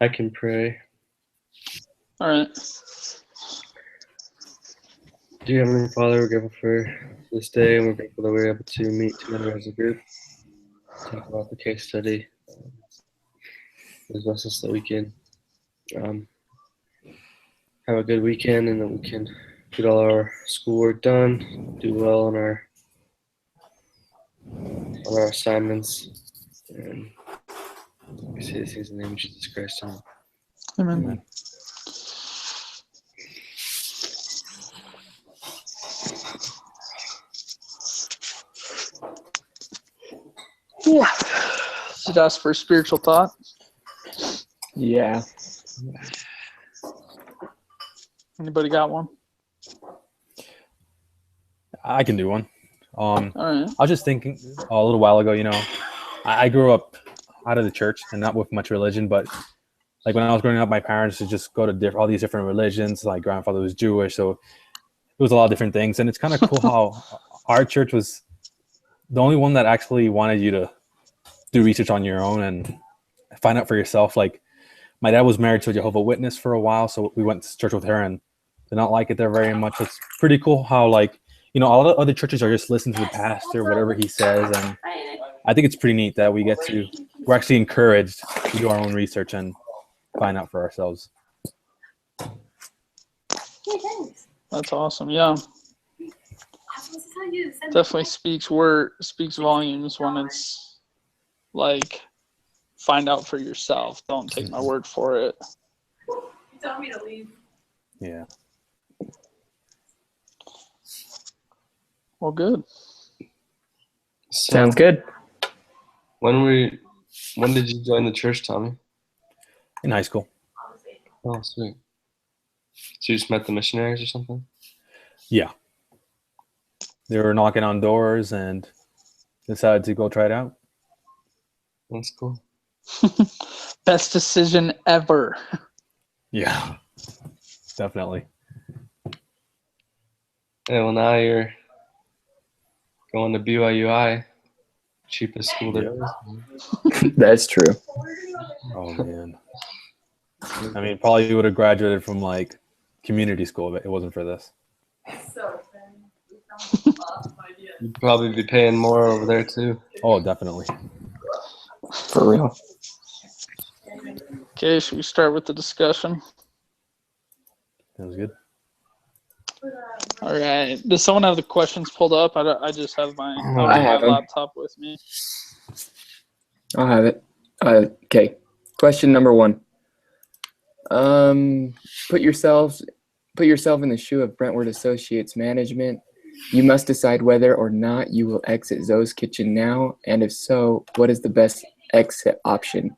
I can pray. All right. Dear Heavenly Father, we're grateful for this day, and we're grateful that we're able to meet together as a group, talk about the case study as best as that we can. Have a good weekend, and that we can get all our schoolwork done, do well on our assignments, and we say these things in the name of Jesus Christ. Amen. Amen. Yeah. Should ask for a spiritual thought. Yeah. Anybody got one? I can do one. All right. I was just thinking a little while ago, I grew up out of the church and not with much religion, but like when I was growing up, my parents would just go to all these different religions. Like grandfather was Jewish, so it was a lot of different things. And it's kind of cool how our church was the only one that actually wanted you to do research on your own and find out for yourself. Like my dad was married to a Jehovah's Witness for a while, so we went to church with her and did not like it there very much. It's pretty cool how all the other churches are just listening to the pastor, whatever he says, and I think it's pretty neat that we're actually encouraged to do our own research and find out for ourselves. That's awesome. Yeah. Definitely speaks volumes when it's like find out for yourself. Don't take my word for it. You told me to leave. Yeah. Well, good. Sounds good. When did you join the church, Tommy? In high school. Oh, sweet. So you just met the missionaries or something? Yeah. They were knocking on doors and decided to go try it out. That's cool. Best decision ever. Yeah. Definitely. Yeah, well, now you're going to BYUI, cheapest school there is. That's true. Oh, man. I mean, probably would have graduated from like community school if it wasn't for this. So, You'd probably be paying more over there too. Oh, definitely. For real. Okay, should we start with the discussion? That was good. All right. Does someone have the questions pulled up? I just have my I have them. laptop with me. I'll have it. Okay. Question number 1. Put yourself in the shoe of Brentwood Associates management. You must decide whether or not you will exit Zoe's Kitchen now, and if so, what is the best exit option?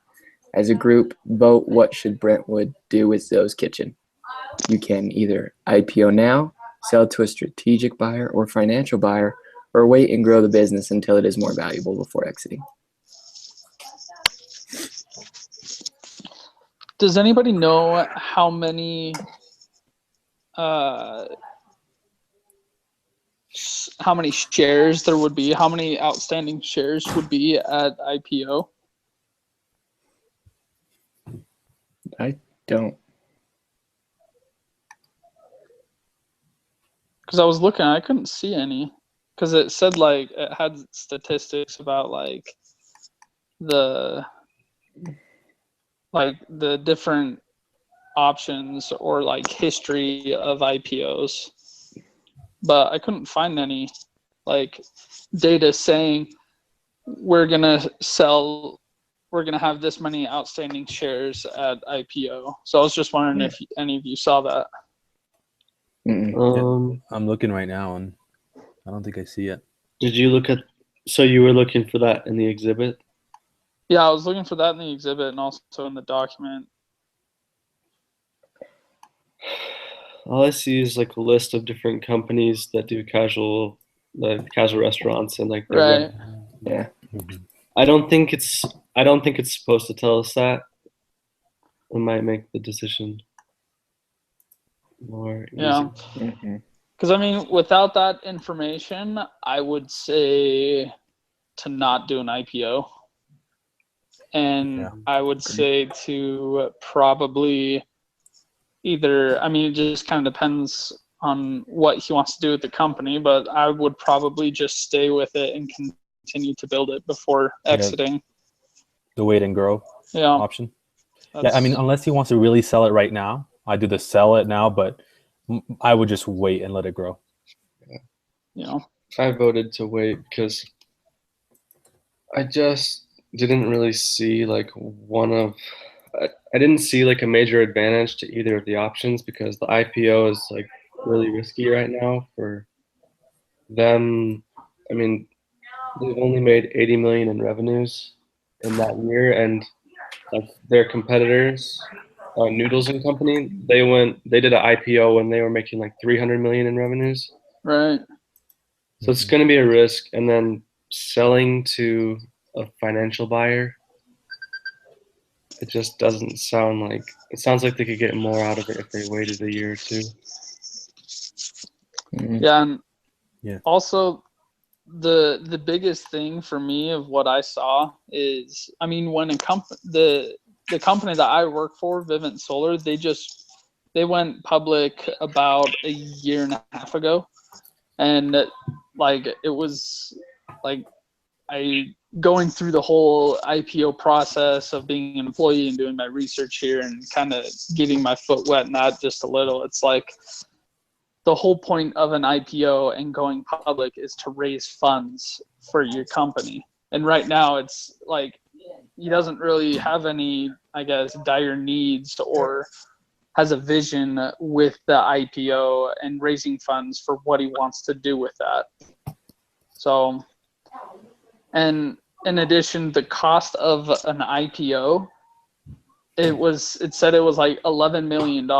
As a group, vote what should Brentwood do with Zoe's Kitchen. You can either IPO now, sell to a strategic buyer or financial buyer, or wait and grow the business until it is more valuable before exiting. Does anybody know how many shares there would be? How many outstanding shares would be at IPO? I don't. Because I was looking, I couldn't see any. Because it said like it had statistics about like the different options or like history of IPOs, but I couldn't find any like data saying we're gonna have this many outstanding shares at IPO. So I was just wondering if any of you saw that. I'm looking right now and I don't think I see it. Did you look at? So you were looking for that in the exhibit? Yeah, I was looking for that in the exhibit and also in the document. All I see is like a list of different companies that do casual restaurants and like. Right. Yeah. I don't think it's supposed to tell us that. It might make the decision more easy. Yeah. Because I mean, without that information, I would say to not do an IPO. And Yeah. I would say to probably either, I mean, it just kind of depends on what he wants to do with the company, but I would probably just stay with it and continue to build it before exiting. The wait and grow Yeah. option. Yeah, I mean, unless he wants to really sell it right now, I do the sell it now, but I would just wait and let it grow. you know, I voted to wait because I just didn't really see like I didn't see like a major advantage to either of the options because the IPO is like really risky right now for them. I mean, they've only made 80 million in revenues in that year, and like their competitors, Noodles and Company, they did an IPO when they were making like 300 million in revenues. right. So it's going to be a risk, and then selling to a financial buyer, it just doesn't sound like it sounds like they could get more out of it if they waited a year or two. Yeah, and Yeah. also the biggest thing for me of what I saw is, I mean, when the company that I work for, Vivint Solar, they went public about a year and a half ago, and like it was like I going through the whole IPO process of being an employee and doing my research here and kind of getting my foot wet in that just a little. It's like the whole point of an IPO and going public is to raise funds for your company. And right now it's like he doesn't really have any, I guess, dire needs or has a vision with the IPO and raising funds for what he wants to do with that. So, and in addition, the cost of an IPO, it said it was like $11 million.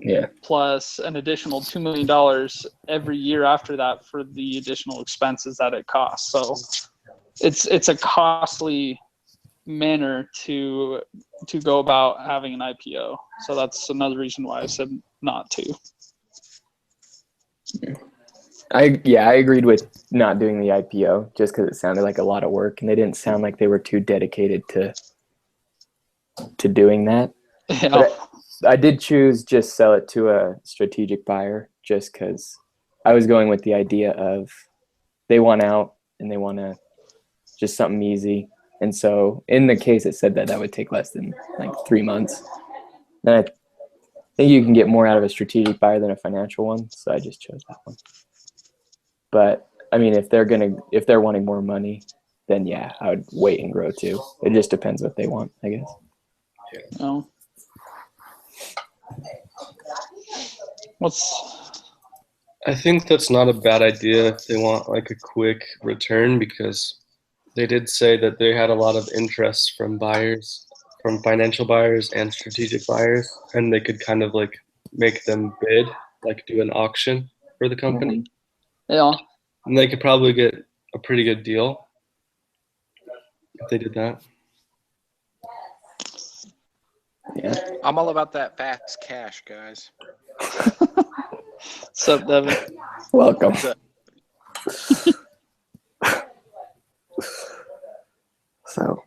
Yeah. Plus an additional $2 million every year after that for the additional expenses that it costs. So it's a costly manner to go about having an IPO. So that's another reason why I said not to. I agreed with not doing the IPO just because it sounded like a lot of work, and they didn't sound like they were too dedicated to doing that. Yeah. But I did choose just sell it to a strategic buyer just because I was going with the idea of they want out and they want to just something easy. And so in the case it said that would take less than like 3 months. And I think you can get more out of a strategic buyer than a financial one, so I just chose that one. But I mean, if they're wanting more money, then yeah, I would wait and grow too. It just depends what they want, I guess. No. I think that's not a bad idea if they want like a quick return, because they did say that they had a lot of interest from buyers, from financial buyers and strategic buyers, and they could kind of like make them bid, like do an auction for the company. Yeah. And they could probably get a pretty good deal if they did that. Yeah. I'm all about that fast cash, guys. What's up, Devin? Welcome. So,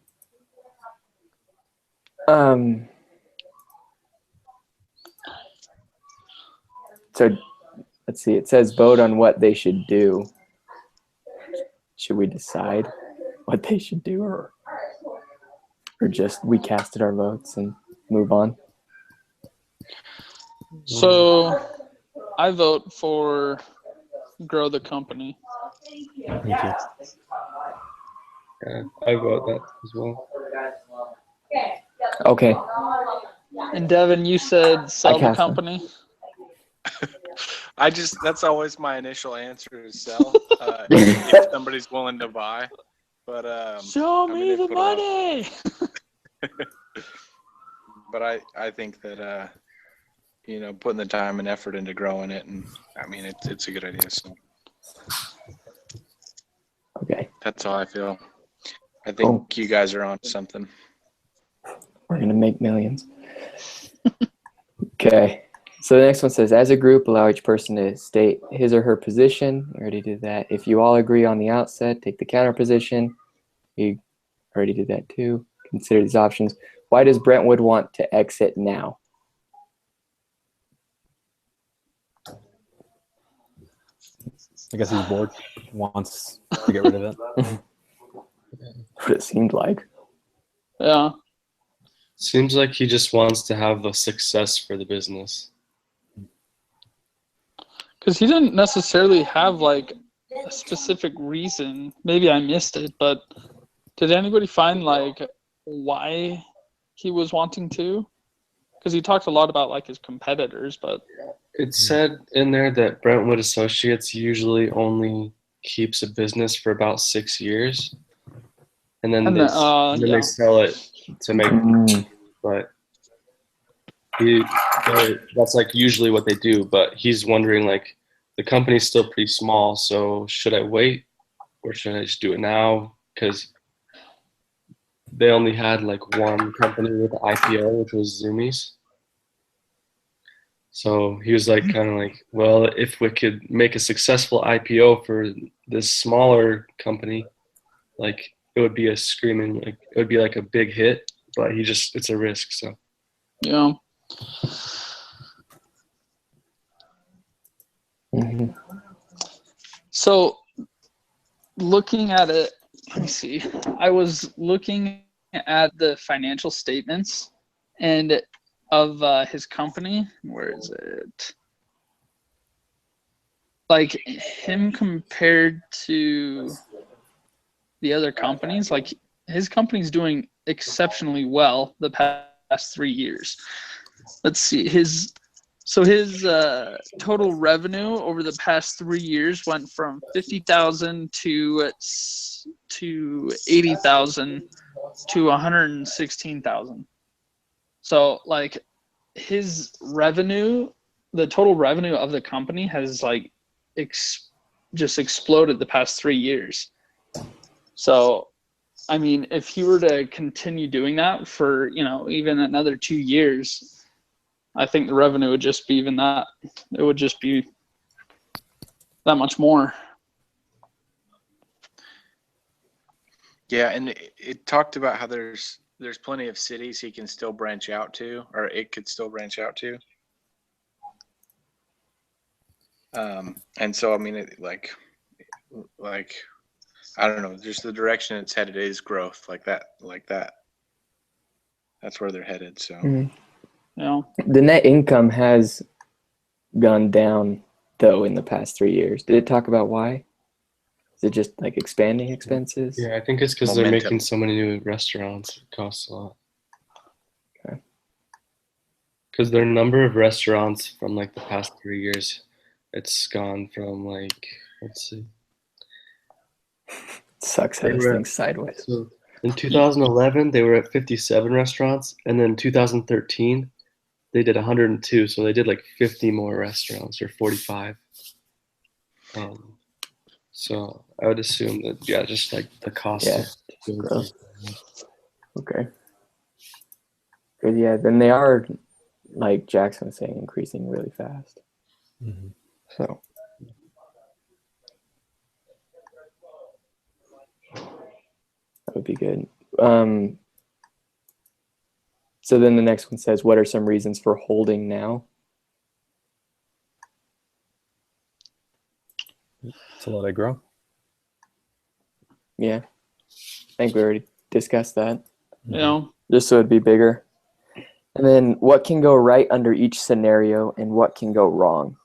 so let's see. It says vote on what they should do. Should we decide what they should do, or just we casted our votes and move on? So I vote for grow the company. Me too. Yeah, I vote that as well. Okay. And Devin, you said sell the cast them. company. That's always my initial answer is sell, if somebody's willing to buy. But Show I mean, me they the put it money. but I think that putting the time and effort into growing it, and I mean it's a good idea. So Okay. that's how I feel. I think you guys are on something. We're gonna make millions. Okay. So the next one says, as a group, allow each person to state his or her position. We already did that. If you all agree on the outset, take the counter position. You already did that too. consider these options. Why does Brentwood want to exit now? I guess he's bored, wants to get rid of it. What it seemed like. Yeah. Seems like he just wants to have the success for the business. Because he didn't necessarily have like a specific reason. Maybe I missed it, but did anybody find like why he was wanting to? Because he talked a lot about like his competitors, but It said in there that Brentwood Associates usually only keeps a business for about 6 years, and then and they sell it to make. But that's like usually what they do. But he's wondering like the company's still pretty small, so should I wait or should I just do it now? Because they only had like one company with the IPO, which was Zoomies. So he was like, kind of like, well, if we could make a successful IPO for this smaller company, like it would be a screaming, like it would be like a big hit, but it's a risk. So yeah. Mm-hmm. So looking at it, let me see. I was looking at the financial statements and of his company. Where is it? Like him compared to the other companies, like his company's doing exceptionally well the past 3 years. Let's see. His total revenue over the past 3 years went from 50,000 to 80,000 to 116,000. So like his revenue, the total revenue of the company has like just exploded the past 3 years. So I mean, if he were to continue doing that for, even another 2 years, I think the revenue would just be even that. It would just be that much more. Yeah, and it talked about how there's plenty of cities he can still branch out to, or it could still branch out to. And so I mean, like I don't know, just the direction it's headed is growth, like that. That's where they're headed. So Yeah. The net income has gone down though in the past 3 years. Did it talk about why? Is it just like expanding expenses? yeah, I think it's because they're making so many new restaurants. It costs a lot. Okay. Because their number of restaurants from like the past 3 years, it's gone from like, let's see. Sucks how this thing's sideways. So in 2011, they were at 57 restaurants, and then 2013, they did 102. So they did like 50 more restaurants or 45. So I would assume that just like the cost. Yeah, growth. Okay. Good. Yeah, then they are, like Jackson was saying, increasing really fast. Mm-hmm. So that would be good. So then the next one says, what are some reasons for holding now? To let it grow. Yeah. I think we already discussed that. Just so it'd be bigger. And then what can go right under each scenario and what can go wrong?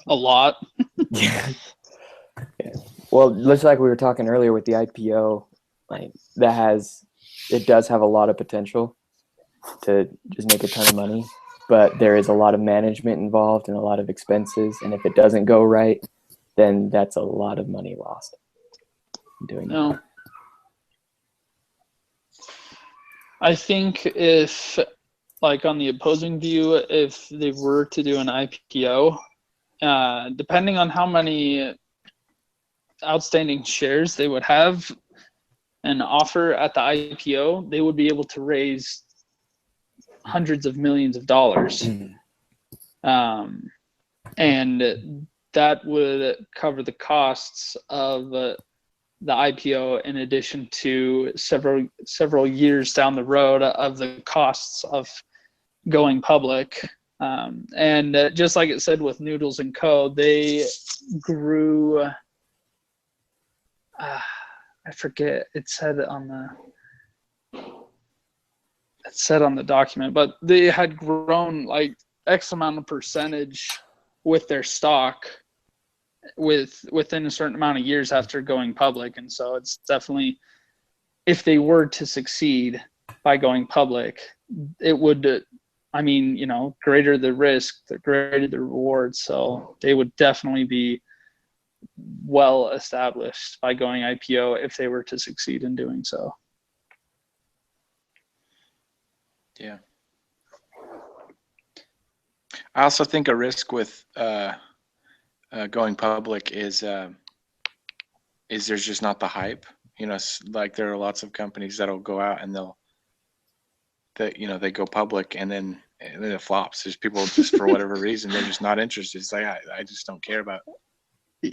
A lot. Yeah. Well, just like we were talking earlier with the IPO, like it does have a lot of potential to just make a ton of money, but there is a lot of management involved and a lot of expenses. And if it doesn't go right, then that's a lot of money lost doing that. I think if, like on the opposing view, if they were to do an IPO, depending on how many outstanding shares they would have and offer at the IPO, they would be able to raise hundreds of millions of dollars. And that would cover the costs of the IPO in addition to several years down the road of the costs of going public. And just like it said with Noodles and Co., they grew. I forget. It said on the document, but they had grown like X amount of percentage with their stock within a certain amount of years after going public. And so it's definitely, if they were to succeed by going public, it would, I mean, greater the risk, the greater the reward. So they would definitely be well established by going IPO if they were to succeed in doing so. Yeah. I also think a risk with going public is there's just not the hype. Like there are lots of companies that'll go out and they go public and then it flops. There's people just for whatever reason they're just not interested. It's like I just don't care about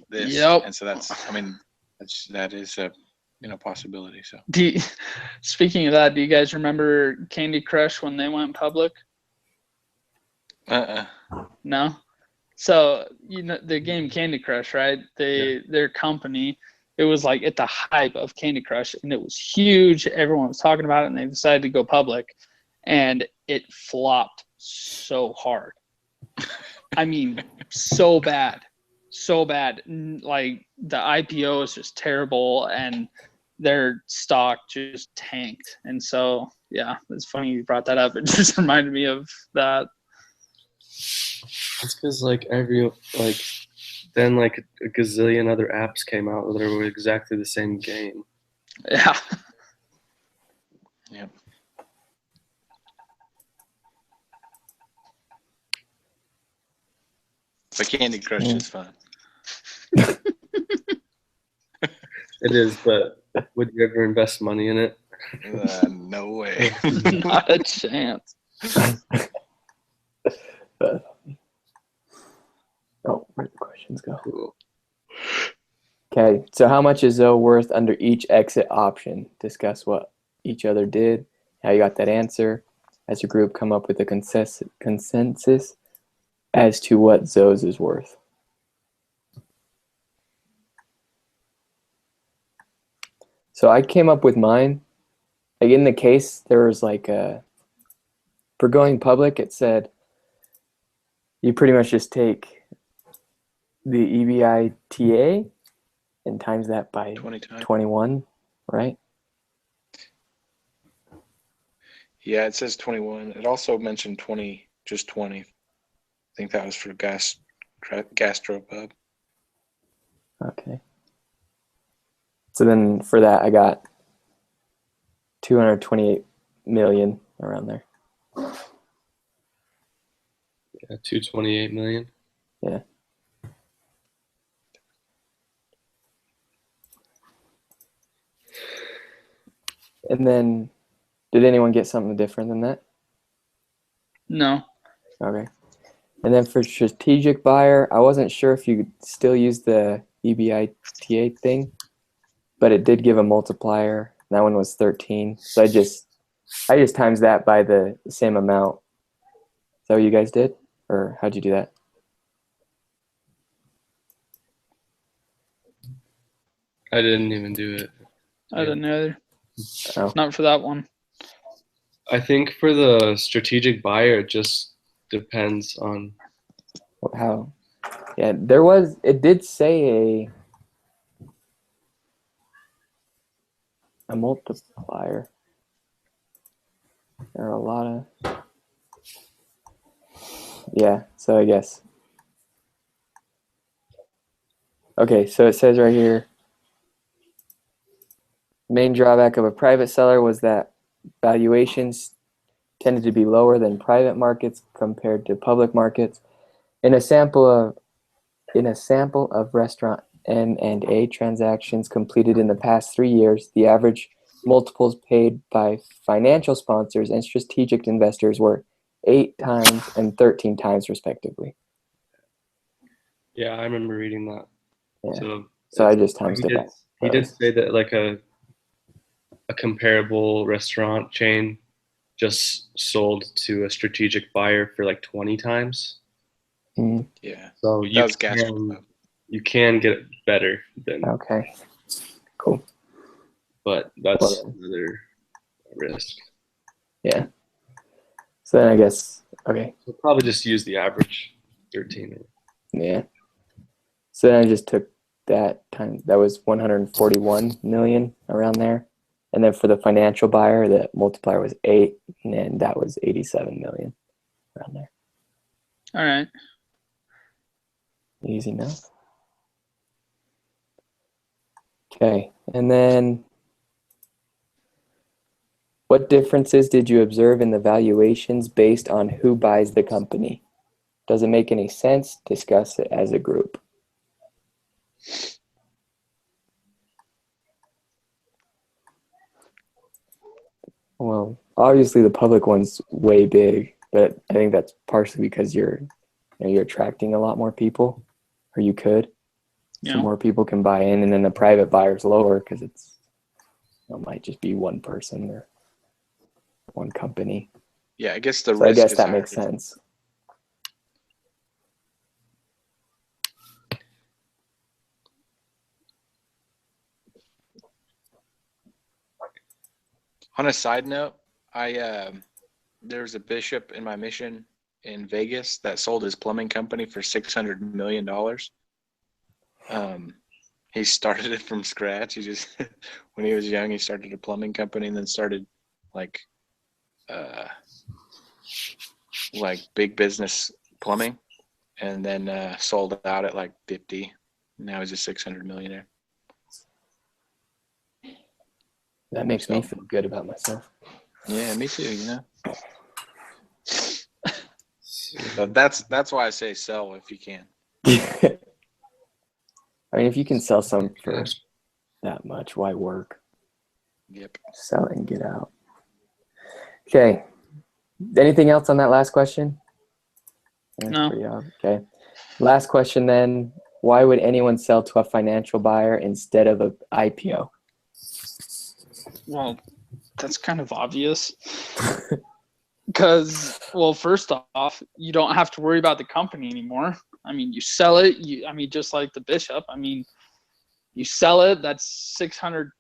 this. Yep. And so that is a possibility. So speaking of that, do you guys remember Candy Crush when they went public? No. So the game Candy Crush, right? Their company, it was like at the hype of Candy Crush, and it was huge. Everyone was talking about it, and they decided to go public, and it flopped so hard. I mean, so bad. Like the IPO is just terrible, and their stock just tanked. And so, yeah, it's funny you brought that up. It just reminded me of that. It's because then a gazillion other apps came out that were exactly the same game. Yeah. Yeah. But Candy Crush is fun. It is, but would you ever invest money in it? No way. Not a chance. Oh, where'd the questions go? Cool. Okay, so how much is Zoe worth under each exit option? Discuss what each other did, how you got that answer. As your group, come up with a consensus as to what Zoe's is worth. So I came up with mine. Like in the case, there was for going public, it said you pretty much just take the EBITDA and times that by 21, right? Yeah, it says 21. It also mentioned 20, just 20. I think that was for gastropub. Okay. So then for that, I got 228 million around there. Yeah, 228 million. Yeah. And then, did anyone get something different than that? No. Okay. And then for strategic buyer, I wasn't sure if you could still use the EBITDA thing, but it did give a multiplier. That one was 13. So I just times that by the same amount. Is that what you guys did? Or how'd you do that? I didn't even do it. I didn't either. Oh. Not for that one. I think for the strategic buyer, it just depends on How? Yeah, it did say a multiplier. There are a lot of, yeah, so I guess. Okay, so it says right here, main drawback of a private seller was that valuations tended to be lower than private markets compared to public markets. In a sample of restaurant M&A transactions completed in the past 3 years, the average multiples paid by financial sponsors and strategic investors were 8 times and 13 times respectively. Yeah, I remember reading that. Yeah. So I just times it he did say that like a comparable restaurant chain just sold to a strategic buyer for like 20 times. Mm, Yeah, So that was gastro. you can get it better than, okay. Cool. but that's Well, another risk. Yeah. So then I guess, okay. So probably just use the average 13. Yeah. So then I just took that time. That was 141 million around there. And then for the financial buyer, the multiplier was 8, and that was 87 million around there. All right. Easy enough. Okay. And then what differences did you observe in the valuations based on who buys the company? Does it make any sense? Discuss it as a group. Well, obviously the public one's way big, but I think that's partially because you're attracting a lot more people, or you could. So Yeah. more people can buy in, and then the private buyer's lower because it might just be one person or one company. Yeah, I guess the So I risk guess is that higher. makes sense. On a side note, there's a bishop in my mission in Vegas that sold his plumbing company for $600 million. He started it from scratch. He just, when he was young, he started a plumbing company and then started like big business plumbing, and then sold out at like 50. Now he's a 600 millionaire. That makes me feel good about myself. Yeah, me too. You know. But that's why I say sell if you can. I mean, if you can sell some for that much, why work? Yep. Sell it and get out. Okay. Anything else on that last question? No. Okay. Last question then. Why would anyone sell to a financial buyer instead of an IPO? Well, that's kind of obvious. Because, well, first off, you don't have to worry about the company anymore. I mean, you sell it. Just like the bishop. I mean, you sell it. That's $600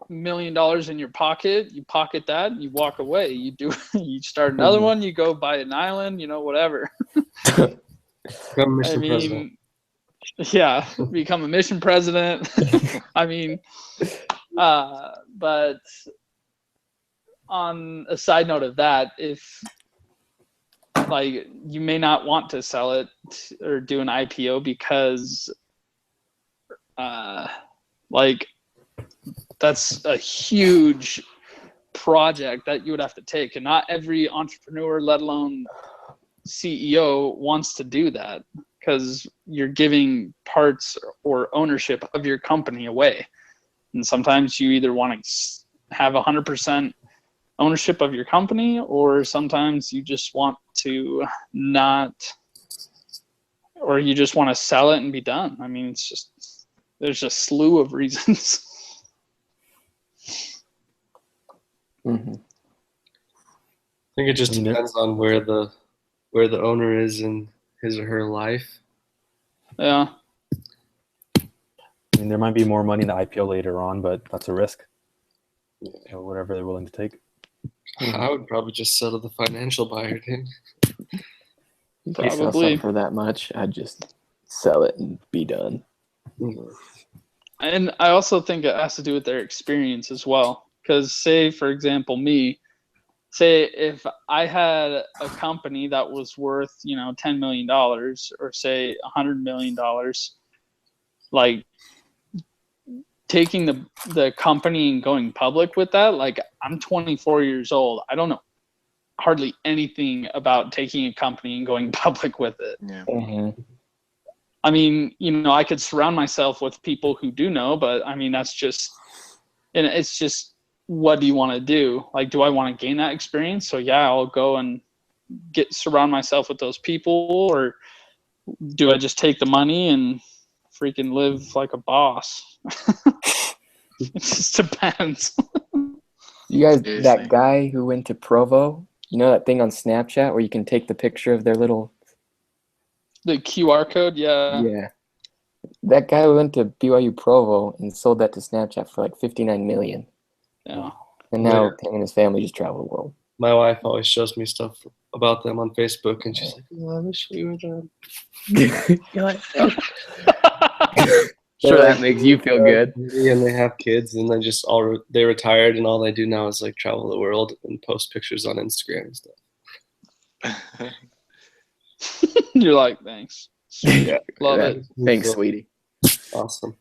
million in your pocket. You pocket that. You walk away. You start another one. You go buy an island. Whatever. Become mission president. Yeah, become a mission president. I mean, but on a side note of that, if like you may not want to sell it or do an IPO because like that's a huge project that you would have to take, and not every entrepreneur, let alone CEO, wants to do that because you're giving parts or ownership of your company away, and sometimes you either want to have 100% ownership of your company, or sometimes you just want to not, or you just want to sell it and be done. I mean, it's just, there's a slew of reasons. Mm-hmm. I think it just depends on where the owner is in his or her life. Yeah. I mean, there might be more money in the IPO later on, but that's a risk. So whatever they're willing to take. I would probably just sell to the financial buyer, dude. If you sell something for that much, I'd just sell it and be done. Mm-hmm. And I also think it has to do with their experience as well. Because say, for example, say if I had a company that was worth, $10 million or say $100 million, like taking the company and going public with that, like I'm 24 years old. I don't know hardly anything about taking a company and going public with it. Yeah. Mm-hmm. I mean, I could surround myself with people who do know, but I mean, that's just, and it's just, what do you want to do? Like, do I want to gain that experience? So yeah, I'll go and surround myself with those people, or do I just take the money and freaking live like a boss? It just depends. You guys, Seriously. that guy who went to Provo, you know that thing on Snapchat where you can take the picture of their little. The QR code, yeah. Yeah. That guy went to BYU Provo and sold that to Snapchat for like 59 million. Yeah. And now Yeah. him and his family just travel the world. My wife always shows me stuff about them on Facebook, and she's like, "Oh, I wish we were them." You're like, oh. Sure, that makes you feel good. And they have kids, and they retired, and all they do now is like travel the world and post pictures on Instagram and stuff. You're like, thanks. Yeah, Love Yeah. it. Thanks, sweetie. Awesome.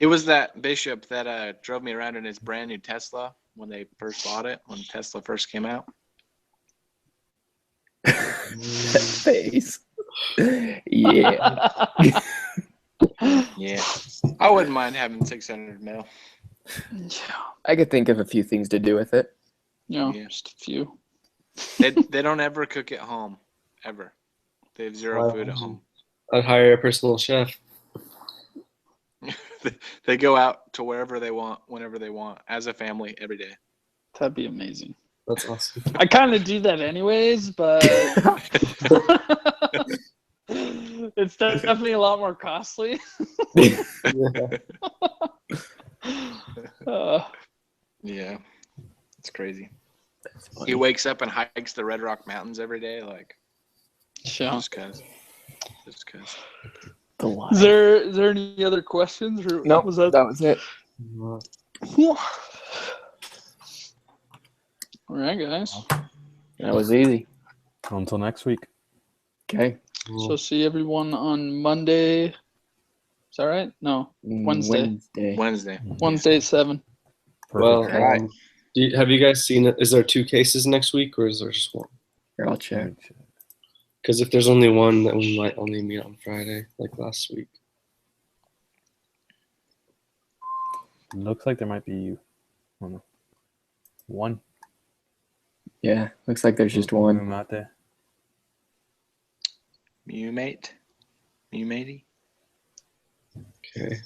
It was that Bishop that drove me around in his brand new Tesla when they first bought it, when Tesla first came out. Face. Yeah. Yeah. I wouldn't mind having 600 mil. Yeah. I could think of a few things to do with it. Yeah, Yeah. just a few. They don't ever cook at home, ever. They have zero food at home. I'd hire a personal chef. They go out to wherever they want, whenever they want, as a family, every day. That'd be amazing. That's awesome. I kind of do that anyways, but it's definitely a lot more costly. Yeah. Yeah, it's crazy. That's funny. He wakes up and hikes the Red Rock Mountains every day, like Sure. just cause. Just cause. The life. Is there any other questions? Or Nope, was that? that was it. All right, guys. That was easy. Until next week. Okay. So see everyone on Monday. Is that right? No, Wednesday. Wednesday. Wednesday at 7. Well, Perfect. Right. have you guys seen it? Is there 2 cases next week, or is there just one? Here, I'll check. Because if there's only one, then we might only meet on Friday, like last week. Looks like there might be, I don't know, one. Yeah, looks like there's just one. out there. Mumate. Mumatey. Okay.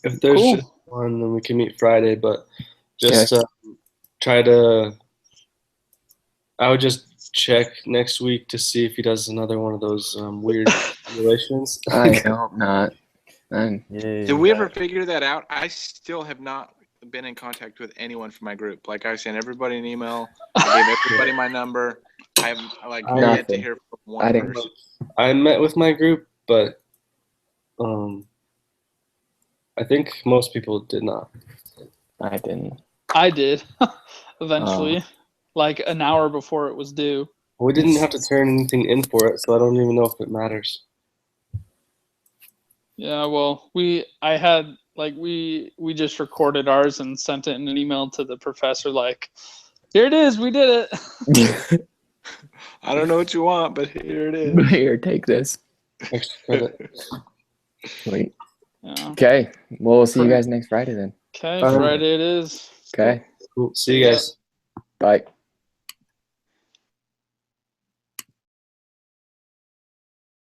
If there's Cool. just one, then we can meet Friday. But just try to. I would just check next week to see if he does another one of those weird simulations. I hope not. And Yay. Did we ever figure that out? I still have not been in contact with anyone from my group. Like I sent everybody an email. I gave everybody my number. I have yet to Nothing. hear from I one didn't. person. I met with my group, but I think most people did not. I didn't. I did eventually, like an hour before it was due. We didn't have to turn anything in for it, so I don't even know if it matters. Yeah, well, we just recorded ours and sent it in an email to the professor. Like, here it is, we did it. I don't know what you want, but here it is. Here, take this. Extra credit. Wait. Yeah. Okay. Well, we'll see you guys next Friday then. Okay, All right. Friday it is. Okay. Cool. See you guys. Bye.